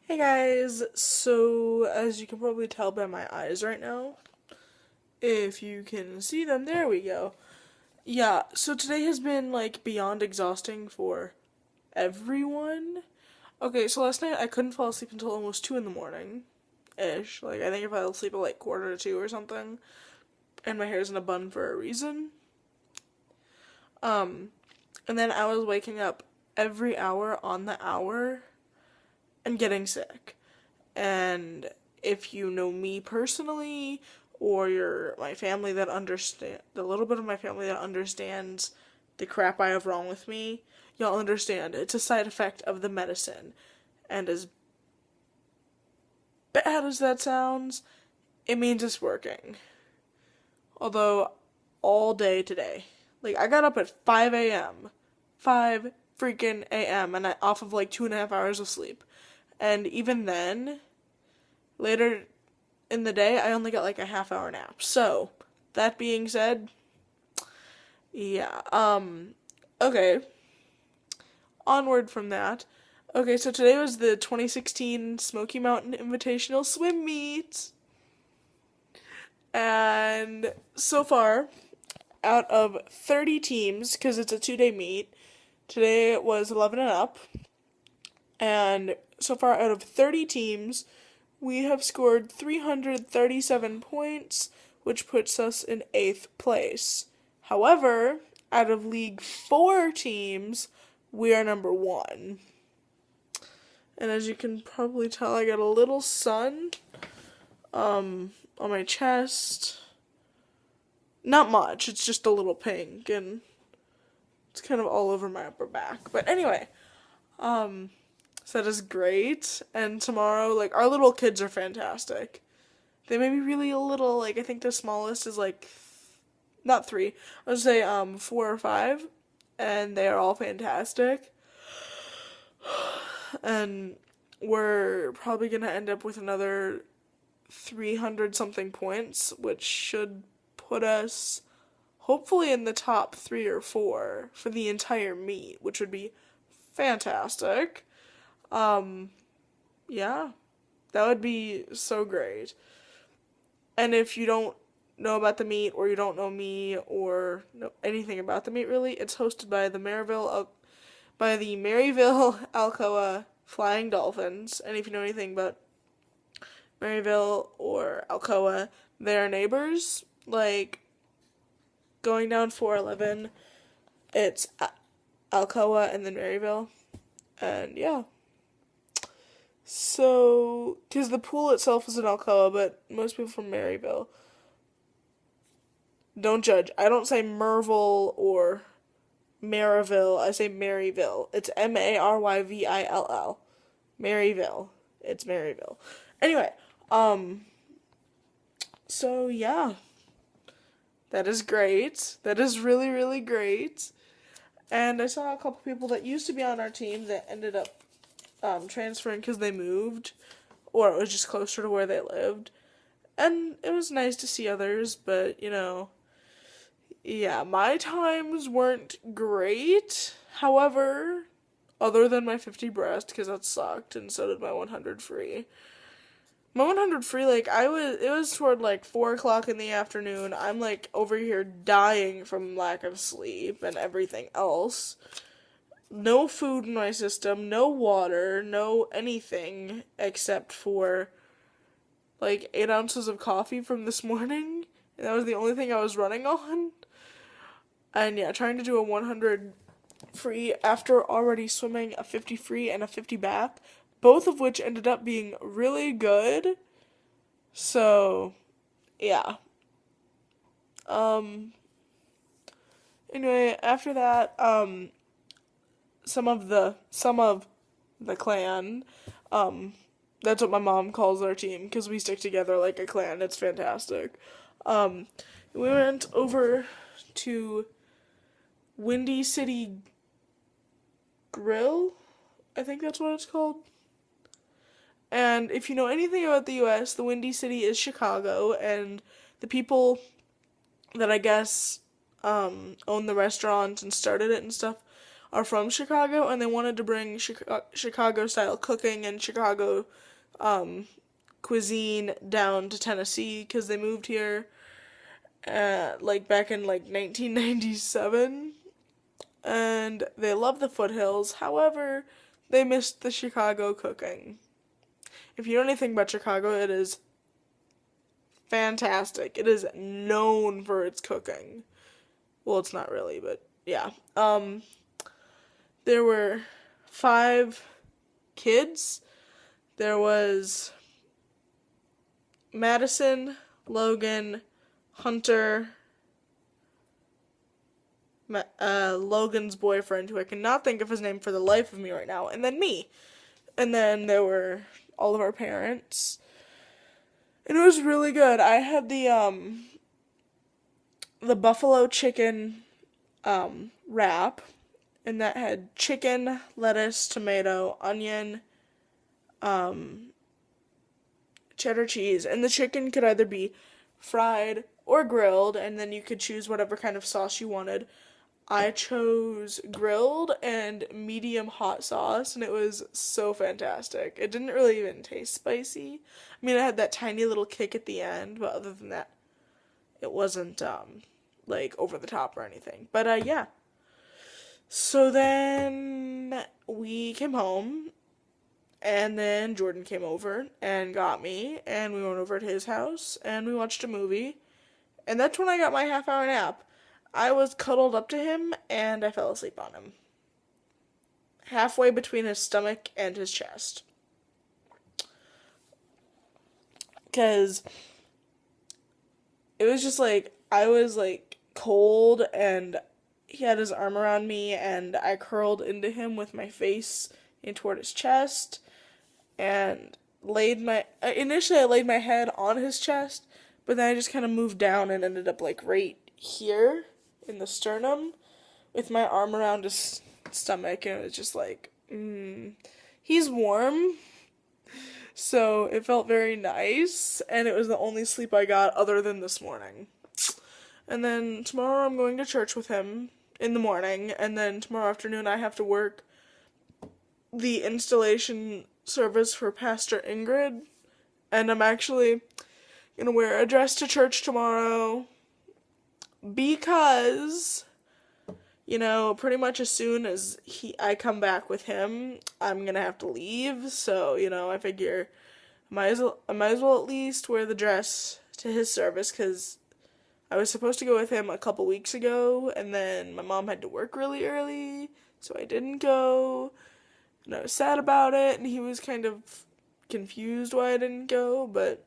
Hey guys, so as you can probably tell by my eyes right now, if you can see them, there we go. Yeah, so today has been like beyond exhausting for everyone. Okay, so last night I couldn't fall asleep until almost 2 in the morning ish. Like, I think I fell asleep at like quarter to 2 or something, and my hair's in a bun for a reason. Um, and then I was waking up every hour on the hour and getting sick. And if you know me personally, or you're my family that understand the little bit of my family that understands the crap I have wrong with me, y'all understand it's a side effect of the medicine. And as bad as that sounds, it means it's working. Although all day today, like, I got up at 5 a.m. 5 freaking a.m. and I off of like 2.5 hours of sleep. And even then, later in the day, I only got like a half-hour nap. So, that being said, yeah, okay. Onward from that. Okay, so today was the 2016 Smoky Mountain Invitational Swim Meet. And so far, out of 30 teams, because it's a 2-day meet, today it was 11 and up. And so far, out of 30 teams, we have scored 337 points, which puts us in 8th place. However, out of League 4 teams, we are number 1. And as you can probably tell, I got a little sun on my chest. Not much, it's just a little pink, and it's kind of all over my upper back. But anyway, so that is great. And tomorrow, like, our little kids are fantastic. They may be really little. Like, I think the smallest is like, not 3. I would say 4 or 5, and they are all fantastic. And we're probably gonna end up with another 300 something points, which should put us hopefully in the top 3 or 4 for the entire meet, which would be fantastic. Yeah, that would be so great. And if you don't know about the meet, or you don't know me, or know anything about the meet really, it's hosted by the Maryville Alcoa Flying Dolphins. And if you know anything about Maryville or Alcoa, they're neighbors. Like, going down 411, it's Alcoa and then Maryville. And yeah. So, because the pool itself is in Alcoa, but most people from Maryville. Don't judge. I don't say Merville or Maryville. I say Maryville. It's Maryvill. Maryville. It's Maryville. Anyway, so yeah. That is great. That is really, really great. And I saw a couple people that used to be on our team that ended up transferring because they moved, or it was just closer to where they lived. And it was nice to see others, but, yeah, my times weren't great. However, other than my 50 breast, because that sucked, and so did my 100 free. My 100 free, like, it was toward, like, 4 o'clock in the afternoon. I'm, like, over here dying from lack of sleep and everything else. No food in my system, no water, no anything, except for, like, 8 ounces of coffee from this morning. And that was the only thing I was running on. And yeah, trying to do a 100 free after already swimming a 50 free and a 50 back, both of which ended up being really good. So, yeah. Anyway, after that, some of the clan, that's what my mom calls our team, because we stick together like a clan. It's fantastic. We went over to Windy City Grill, I think that's what it's called. And if you know anything about the US, the Windy City is Chicago, and the people that I guess own the restaurant and started it and stuff are from Chicago, and they wanted to bring Chicago-style cooking and Chicago cuisine down to Tennessee because they moved here like back in like 1997, and they love the foothills. However, they missed the Chicago cooking. If you know anything about Chicago, it is fantastic. It is known for its cooking. Well, it's not really, but yeah. There were 5 kids. There was Madison, Logan, Hunter, Logan's boyfriend, who I cannot think of his name for the life of me right now, and then me. And then there were all of our parents. And it was really good. I had the buffalo chicken wrap, and that had chicken, lettuce, tomato, onion, cheddar cheese, and the chicken could either be fried or grilled, and then you could choose whatever kind of sauce you wanted. I chose grilled and medium hot sauce, and it was so fantastic. It didn't really even taste spicy. I mean, it had that tiny little kick at the end, but other than that, it wasn't, like, over the top or anything. But, yeah. So then we came home, and then Jordan came over and got me, and we went over to his house, and we watched a movie, and that's when I got my half-hour nap. I was cuddled up to him, and I fell asleep on him. Halfway between his stomach and his chest. Because it was just like, I was like cold, and he had his arm around me, and I curled into him with my face in toward his chest, and initially I laid my head on his chest, but then I just kind of moved down and ended up like right here in the sternum with my arm around his stomach, and it was just like, he's warm, so it felt very nice, and it was the only sleep I got other than this morning. And then tomorrow I'm going to church with him in the morning, and then tomorrow afternoon I have to work the installation service for Pastor Ingrid, and I'm actually gonna wear a dress to church tomorrow because, pretty much as soon as I come back with him, I'm gonna have to leave, so, I figure I might as well at least wear the dress to his service, because I was supposed to go with him a couple weeks ago, and then my mom had to work really early, so I didn't go, and I was sad about it, and he was kind of confused why I didn't go, but